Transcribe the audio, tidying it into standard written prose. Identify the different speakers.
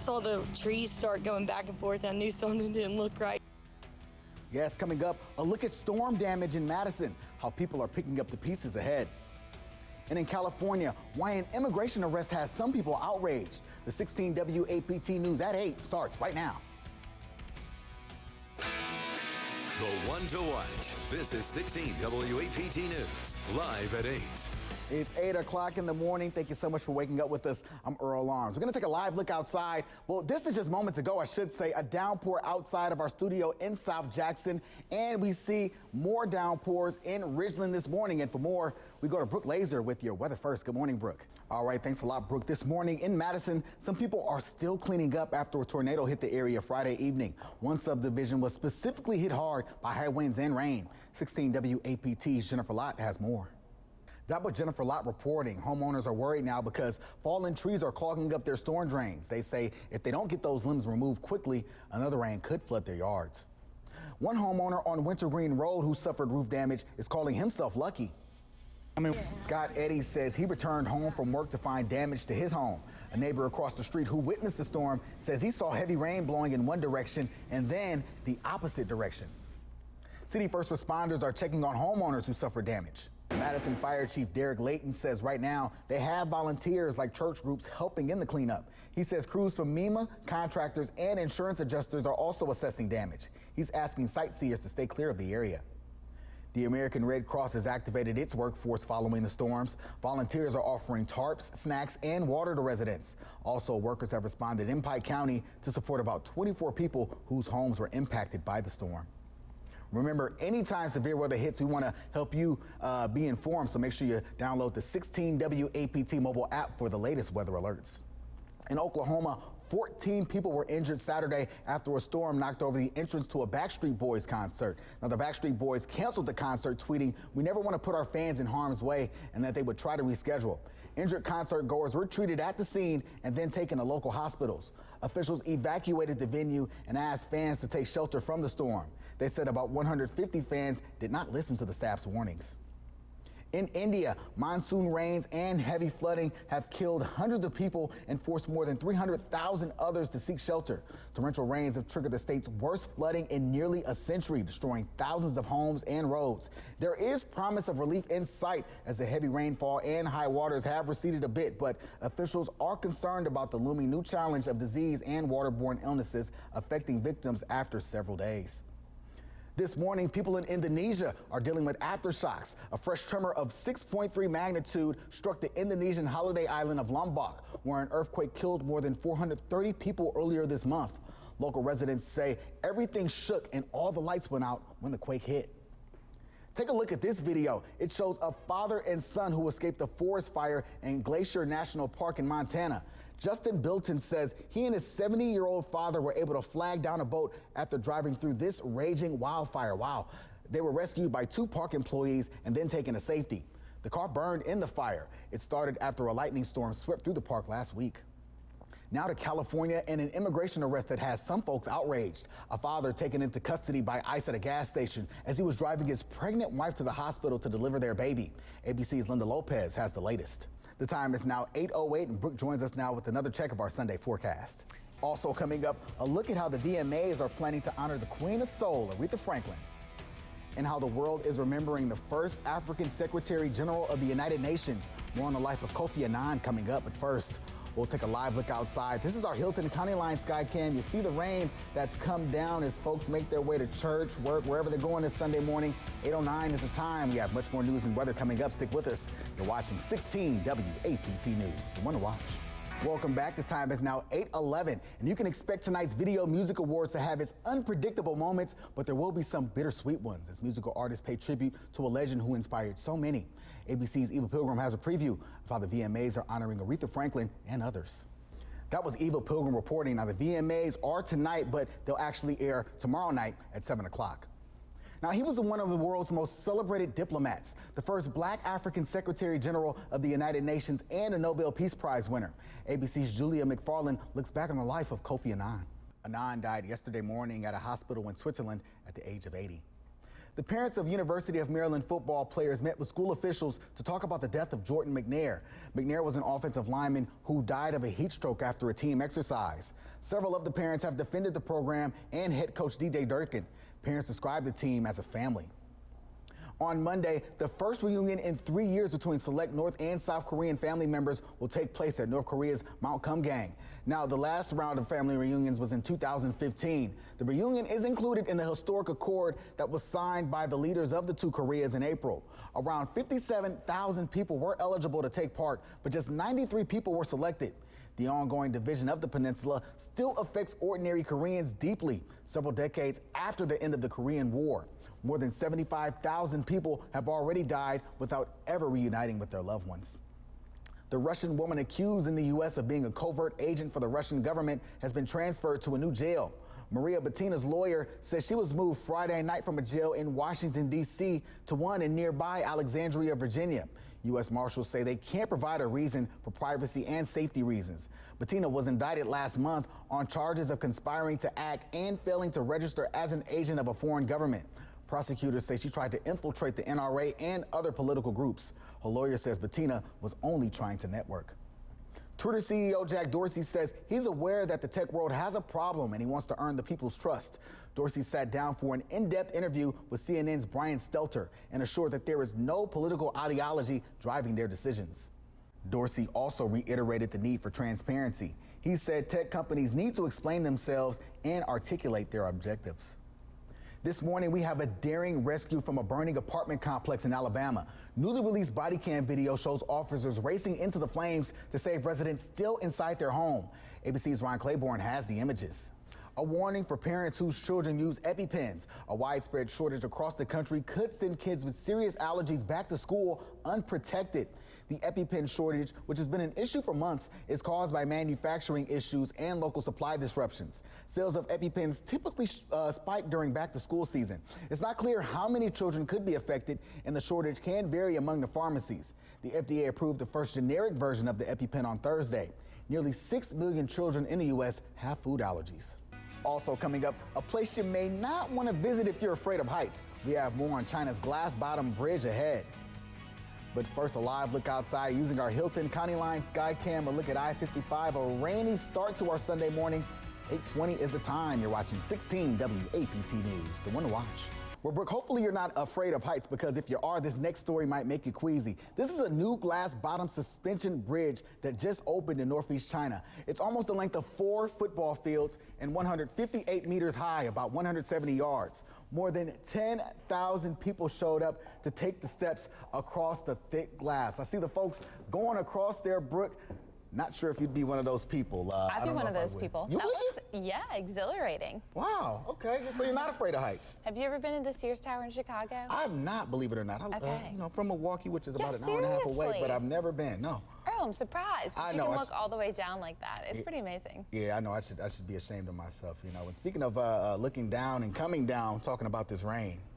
Speaker 1: Saw the trees start going back and forth. I knew something didn't look right.
Speaker 2: Yes, coming up, a look at storm damage in Madison, how people are picking up the pieces ahead. And in California, why an immigration arrest has some people outraged. The 16 WAPT News at 8 starts right now.
Speaker 3: The one to watch. This is 16 WAPT News, live at 8.
Speaker 2: It's 8 o'clock in the morning. Thank you so much for waking up with us. I'm Earl. We're going to take a live look outside. Well, this is just moments ago, I should say, a downpour outside of our studio in South Jackson. And we see more downpours in Ridgeland this morning. And for more, we go to Brooke Laser with your weather first. Good morning, Brooke. All right, thanks a lot, Brooke. This morning in Madison, some people are still cleaning up after a tornado hit the area Friday evening. One subdivision was specifically hit hard by high winds and rain. 16 WAPT's Jennifer Lott has more. That was Jennifer Lott reporting. Homeowners are worried now because fallen trees are clogging up their storm drains. They say if they don't get those limbs removed quickly, another rain could flood their yards. One homeowner on Wintergreen Road who suffered roof damage is calling himself lucky. Scott Eddy says he returned home from work to find damage to his home. A neighbor across the street who witnessed the storm says he saw heavy rain blowing in one direction and then the opposite direction. City first responders are checking on homeowners who suffered damage. Madison Fire Chief Derek Layton says right now they have volunteers like church groups helping in the cleanup. He says crews from MEMA, contractors, and insurance adjusters are also assessing damage. He's asking sightseers to stay clear of the area. The American Red Cross has activated its workforce following the storms. Volunteers are offering tarps, snacks, and water to residents. Also, workers have responded in Pike County to support about 24 people whose homes were impacted by the storm. Remember, anytime severe weather hits, we want to help you be informed, so make sure you download the 16 WAPT mobile app for the latest weather alerts. In Oklahoma, 14 people were injured Saturday after a storm knocked over the entrance to a Backstreet Boys concert. Now, the Backstreet Boys canceled the concert, tweeting, "We never want to put our fans in harm's way," and that they would try to reschedule. Injured concert goers were treated at the scene and then taken to local hospitals. Officials evacuated the venue and asked fans to take shelter from the storm. They said about 150 fans did not listen to the staff's warnings. In India, monsoon rains and heavy flooding have killed hundreds of people and forced more than 300,000 others to seek shelter. Torrential rains have triggered the state's worst flooding in nearly a century, destroying thousands of homes and roads. There is promise of relief in sight as the heavy rainfall and high waters have receded a bit, but officials are concerned about the looming new challenge of disease and waterborne illnesses affecting victims after several days. This morning, people in Indonesia are dealing with aftershocks. A fresh tremor of 6.3 magnitude struck the Indonesian holiday island of Lombok, where an earthquake killed more than 430 people earlier this month. Local residents say everything shook and all the lights went out when the quake hit. Take a look at this video. It shows a father and son who escaped a forest fire in Glacier National Park in Montana. Justin Bilton says he and his 70-year-old father were able to flag down a boat after driving through this raging wildfire. Wow. They were rescued by 2 park employees and then taken to safety. The car burned in the fire. It started after a lightning storm swept through the park last week. Now to California and an immigration arrest that has some folks outraged. A father taken into custody by ICE at a gas station as he was driving his pregnant wife to the hospital to deliver their baby. ABC's Linda Lopez has the latest. The time is now 8:08 and Brooke joins us now with another check of our Sunday forecast. Also coming up, a look at how the VMAs are planning to honor the Queen of Soul, Aretha Franklin, and how the world is remembering the first African Secretary General of the United Nations. More on the life of Kofi Annan coming up, but first, we'll take a live look outside. This is our Hilton County Line sky cam. You see the rain that's come down as folks make their way to church, work, wherever they're going this Sunday morning. 8:09 is the time. We have much more news and weather coming up. Stick with us. You're watching 16 WAPT News, the one to watch. Welcome back. The time is now 8:11, and you can expect tonight's Video Music Awards to have its unpredictable moments, but there will be some bittersweet ones as musical artists pay tribute to a legend who inspired so many. ABC's Eva Pilgrim has a preview of how the VMAs are honoring Aretha Franklin and others. That was Eva Pilgrim reporting. Now, the VMAs are tonight, but they'll actually air tomorrow night at 7 o'clock. Now, he was one of the world's most celebrated diplomats, the first Black African Secretary General of the United Nations and a Nobel Peace Prize winner. ABC's Julia McFarland looks back on the life of Kofi Annan. Annan died yesterday morning at a hospital in Switzerland at the age of 80. The parents of University of Maryland football players met with school officials to talk about the death of Jordan McNair. McNair was an offensive lineman who died of a heat stroke after a team exercise. Several of the parents have defended the program and head coach DJ Durkin. Parents described the team as a family. On Monday, the first reunion in 3 years between select North and South Korean family members will take place at North Korea's Mount Kumgang. Now, the last round of family reunions was in 2015. The reunion is included in the historic accord that was signed by the leaders of the two Koreas in April. Around 57,000 people were eligible to take part, but just 93 people were selected. The ongoing division of the peninsula still affects ordinary Koreans deeply, several decades after the end of the Korean War. More than 75,000 people have already died without ever reuniting with their loved ones. The Russian woman accused in the U.S. of being a covert agent for the Russian government has been transferred to a new jail. Maria Bettina's lawyer says she was moved Friday night from a jail in Washington, D.C. to one in nearby Alexandria, Virginia. U.S. Marshals say they can't provide a reason for privacy and safety reasons. Bettina was indicted last month on charges of conspiring to act and failing to register as an agent of a foreign government. Prosecutors say she tried to infiltrate the NRA and other political groups. Her lawyer says Bettina was only trying to network. Twitter CEO Jack Dorsey says he's aware that the tech world has a problem and he wants to earn the people's trust. Dorsey sat down for an in-depth interview with CNN's Brian Stelter and assured that there is no political ideology driving their decisions. Dorsey also reiterated the need for transparency. He said tech companies need to explain themselves and articulate their objectives. This morning, we have a daring rescue from a burning apartment complex in Alabama. Newly released body cam video shows officers racing into the flames to save residents still inside their home. ABC's Ron Claiborne has the images. A warning for parents whose children use EpiPens. A widespread shortage across the country could send kids with serious allergies back to school unprotected. The EpiPen shortage, which has been an issue for months, is caused by manufacturing issues and local supply disruptions. Sales of EpiPens typically spike during back-to-school season. It's not clear how many children could be affected, and the shortage can vary among the pharmacies. The FDA approved the first generic version of the EpiPen on Thursday. Nearly 6 million children in the U.S. have food allergies. Also coming up, a place you may not want to visit if you're afraid of heights. We have more on China's glass-bottom bridge ahead. But first, a live look outside using our Hilton County Line Skycam. A look at I-55. A rainy start to our Sunday morning. 8:20 is the time. You're watching 16 WAPT News, the one to watch. Well, Brooke, hopefully you're not afraid of heights, because if you are, this next story might make you queasy. This is a new glass-bottom suspension bridge that just opened in Northeast China. It's almost the length of 4 football fields and 158 meters high, about 170 yards. More than 10,000 people showed up to take the steps across the thick glass. I see the folks going across there, Brooke. Not sure if you'd be one of those people.
Speaker 4: I'd be one of those people.
Speaker 2: You would?
Speaker 4: Yeah, exhilarating.
Speaker 2: Wow, okay. So you're not afraid of heights.
Speaker 4: Have you ever been to the Sears Tower in Chicago?
Speaker 2: I have not, believe it or not.
Speaker 4: Okay.
Speaker 2: You know, from Milwaukee, which is
Speaker 4: Yeah,
Speaker 2: about an hour and a half away,
Speaker 4: seriously?
Speaker 2: but I've never been, no.
Speaker 4: Earl, I'm surprised,
Speaker 2: I
Speaker 4: because you
Speaker 2: know,
Speaker 4: can
Speaker 2: I
Speaker 4: look all the way down like that. It's pretty amazing.
Speaker 2: Yeah, I know. I should be ashamed of myself, you know. And speaking of looking down and coming down, talking about this rain.